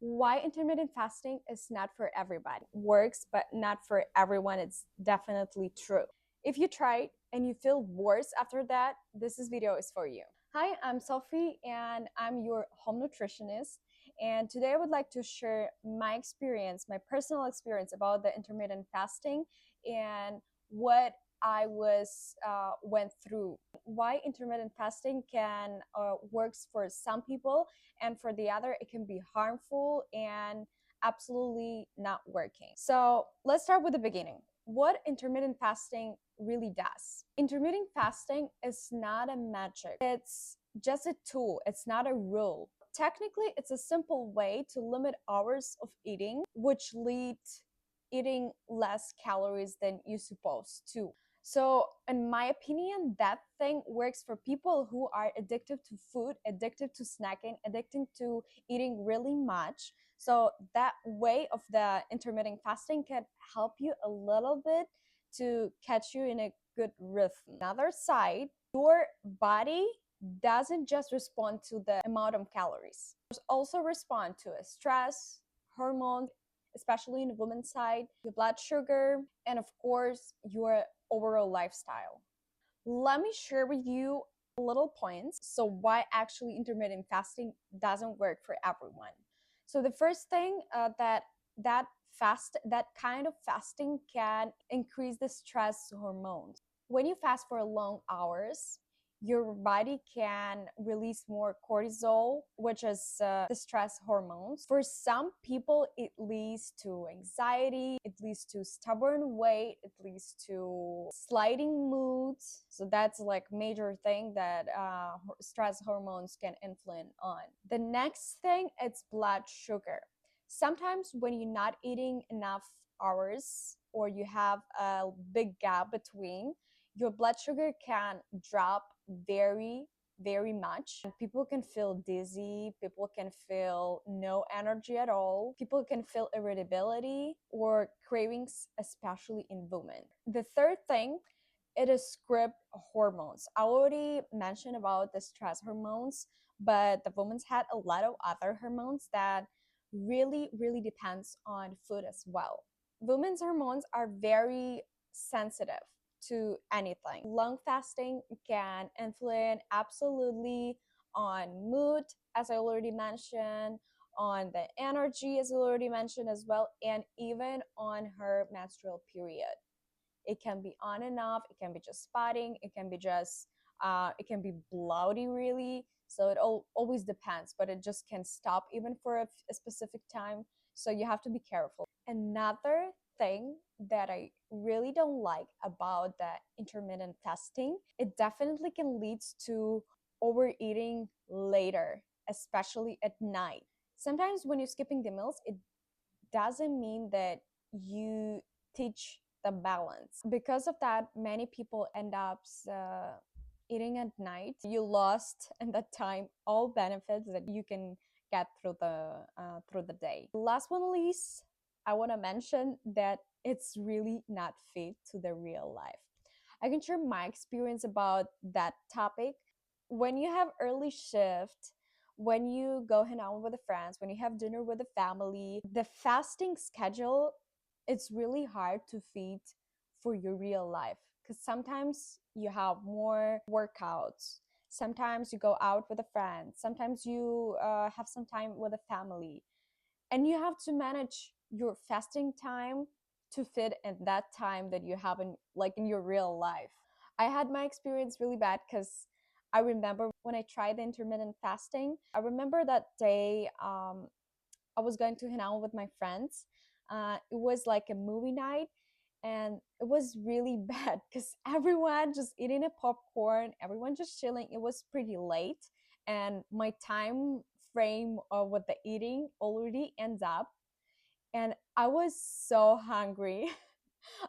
why intermittent fasting is not for everybody. Works, but not for everyone. It's definitely true. If you try it and you feel worse after that, this video is for you. Hi, I'm Sophie and I'm your home nutritionist. And today I would like to share my experience, my personal experience about the intermittent fasting and what I went through. Why intermittent fasting can works for some people, and for the other it can be harmful and absolutely not working. So let's start with the beginning. What intermittent fasting really does. Intermittent fasting is not a magic. It's just a tool. It's not a rule. Technically, it's a simple way to limit hours of eating, which lead eating less calories than you're supposed to. So, in my opinion, that thing works for people who are addicted to food, addicted to snacking, addicted to eating really much. So, that way of the intermittent fasting can help you a little bit to catch you in a good rhythm. Another side, your body doesn't just respond to the amount of calories. It also respond to a stress, hormones, especially in the woman's side, your blood sugar, and of course, your overall lifestyle. Let me share with you little points so why actually intermittent fasting doesn't work for everyone. So the first thing that kind of fasting can increase the stress hormones. When you fast for long hours, your body can release more cortisol, which is the stress hormones. For some people, it leads to anxiety, it leads to stubborn weight, it leads to sliding moods. So that's like major thing that stress hormones can influence on. The next thing, it's blood sugar. Sometimes when you're not eating enough hours or you have a big gap between, your blood sugar can drop very much. And people can feel dizzy, people can feel no energy at all, people can feel irritability or cravings, especially in women. The third thing, it is script hormones. I already mentioned about the stress hormones, but the women's had a lot of other hormones that really depends on food as well. Women's hormones are very sensitive to anything. Long fasting can influence absolutely on mood, as I already mentioned, on the energy, as I already mentioned as well, and even on her menstrual period. It can be on and off, it can be just spotting, it can be just it can be bloody really. So it always depends, but it just can stop even for a specific time. So you have to be careful. Another thing that I really don't like about the intermittent fasting, it definitely can lead to overeating later, especially at night. Sometimes when you're skipping the meals, it doesn't mean that you teach the balance. Because of that, many people end up eating at night. You lost in that time all benefits that you can get through the day. Last but not least, I want to mention that it's really not fit to the real life. I can share my experience about that topic. When you have early shift, when you go hang out with the friends, when you have dinner with the family, the fasting schedule, it's really hard to fit for your real life because sometimes you have more workouts. Sometimes you go out with a friend. Sometimes you have some time with a family. And you have to manage your fasting time to fit in that time that you have in your real life. I had my experience really bad because I remember when I tried the intermittent fasting. I remember that day I was going to hang out with my friends. It was like a movie night, and it was really bad because everyone just eating a popcorn, everyone just chilling. It was pretty late, and my time frame with the eating already ends up, and I was so hungry.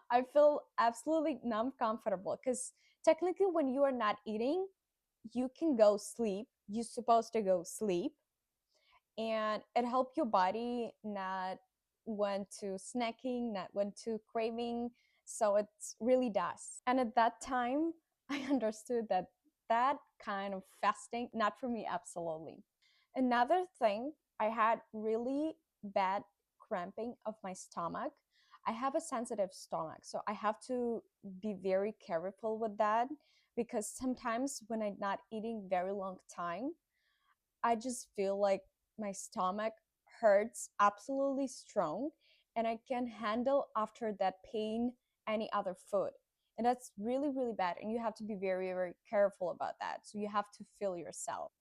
I feel absolutely uncomfortable because technically, when you are not eating, you can go sleep. You're supposed to go sleep, and it helps your body not went to snacking, not went to craving. So it really does. And at that time, I understood that that kind of fasting, not for me, absolutely. Another thing I had really bad cramping of my stomach. I have a sensitive stomach, so I have to be very careful with that because sometimes when I'm not eating very long time, I just feel like my stomach hurts absolutely strong and I can handle after that pain any other food. And that's really, really bad. And you have to be very, very careful about that. So you have to feel yourself.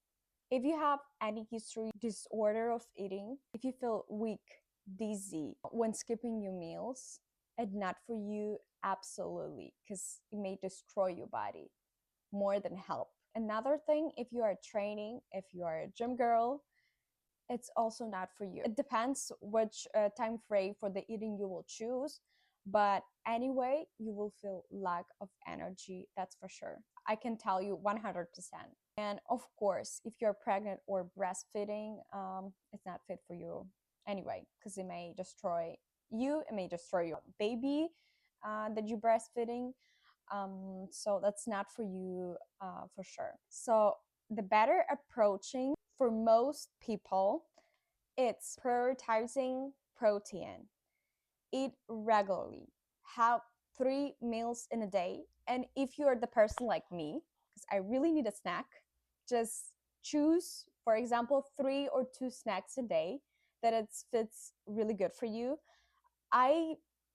If you have any history disorder of eating, if you feel weak, dizzy when skipping your meals, and not for you, absolutely, because it may destroy your body more than help. Another thing, if you are training, if you are a gym girl, it's also not for you. It depends which time frame for the eating you will choose, but anyway, you will feel lack of energy, that's for sure. I can tell you 100%. And of course, if you're pregnant or breastfeeding, it's not fit for you anyway, because it may destroy you, it may destroy your baby that you're breastfeeding. So that's not for you for sure. So the better approaching for most people, it's prioritizing protein. Eat regularly. Have 3 meals in a day. And if you're the person like me, because I really need a snack, just choose, for example, 3 or 2 snacks a day that it fits really good for you. I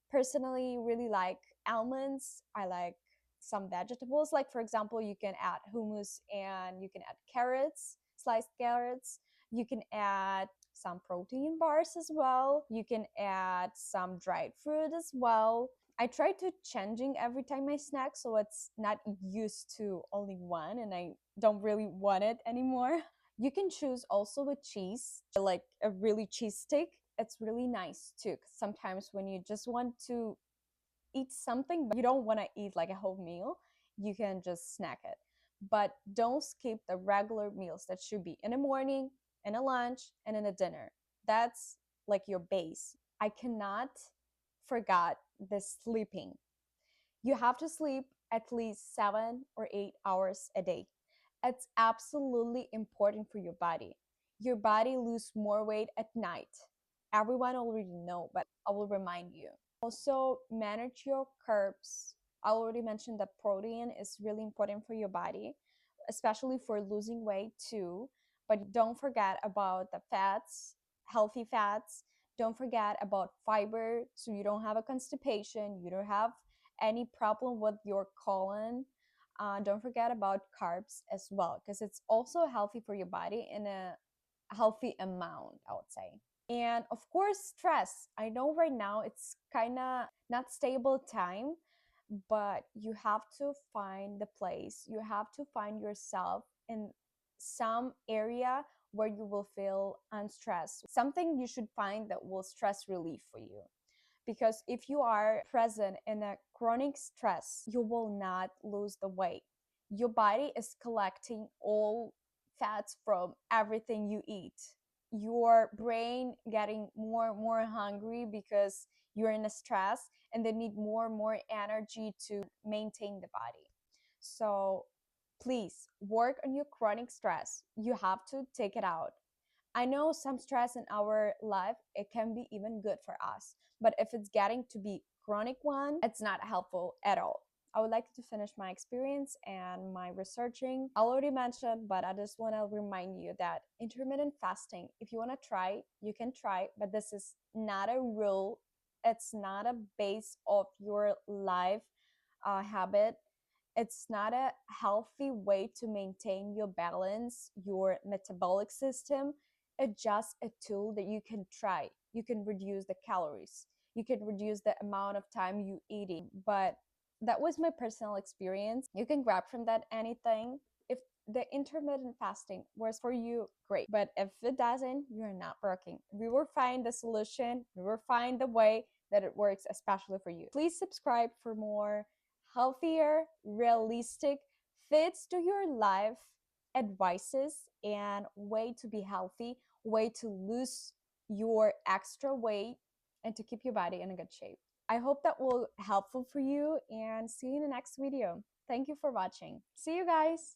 personally really like almonds. I like some vegetables. Like, for example, you can add hummus and you can add carrots, sliced carrots. You can add some protein bars as well. You can add some dried fruit as well. I try to changing every time I snack so it's not used to only one and I don't really want it anymore. You can choose also with cheese, like a really cheese stick. It's really nice too. 'Cause sometimes when you just want to eat something, but you don't want to eat like a whole meal, you can just snack it. But don't skip the regular meals that should be in the morning, in a lunch, and in a dinner. That's like your base. I cannot forget the sleeping. You have to sleep at least 7 or 8 hours a day. It's absolutely important for your body. Your body lose more weight at night. Everyone already know, but I will remind you. Also, manage your carbs. I already mentioned that protein is really important for your body, especially for losing weight too. But don't forget about the fats, healthy fats. Don't forget about fiber so you don't have a constipation, you don't have any problem with your colon. Don't forget about carbs as well, because it's also healthy for your body in a healthy amount, I would say. And of course, stress. I know right now it's kind of not stable time, but you have to find the place. You have to find yourself in some area where you will feel unstressed. Something you should find that will stress relief for you, because if you are present in a chronic stress, you will not lose the weight. Your body is collecting all fats from everything you eat. Your brain getting more and more hungry because you're in a stress and they need more and more energy to maintain the body. So please work on your chronic stress. You have to take it out. I know some stress in our life, it can be even good for us. But if it's getting to be chronic one, it's not helpful at all. I would like to finish my experience and my researching. I already mentioned, but I just want to remind you that intermittent fasting, if you want to try, you can try, but this is not a rule. It's not a base of your life habit. It's not a healthy way to maintain your balance, your metabolic system. It's just a tool that you can try. You can reduce the calories. You can reduce the amount of time you eating. But that was my personal experience. You can grab from that anything. If the intermittent fasting works for you, great. But if it doesn't, you're not working. We will find the solution. We will find the way that it works, especially for you. Please subscribe for more healthier, realistic, fits to your life advices and way to be healthy, way to lose your extra weight and to keep your body in a good shape. I hope that will helpful for you and see you in the next video. Thank you for watching. See you guys.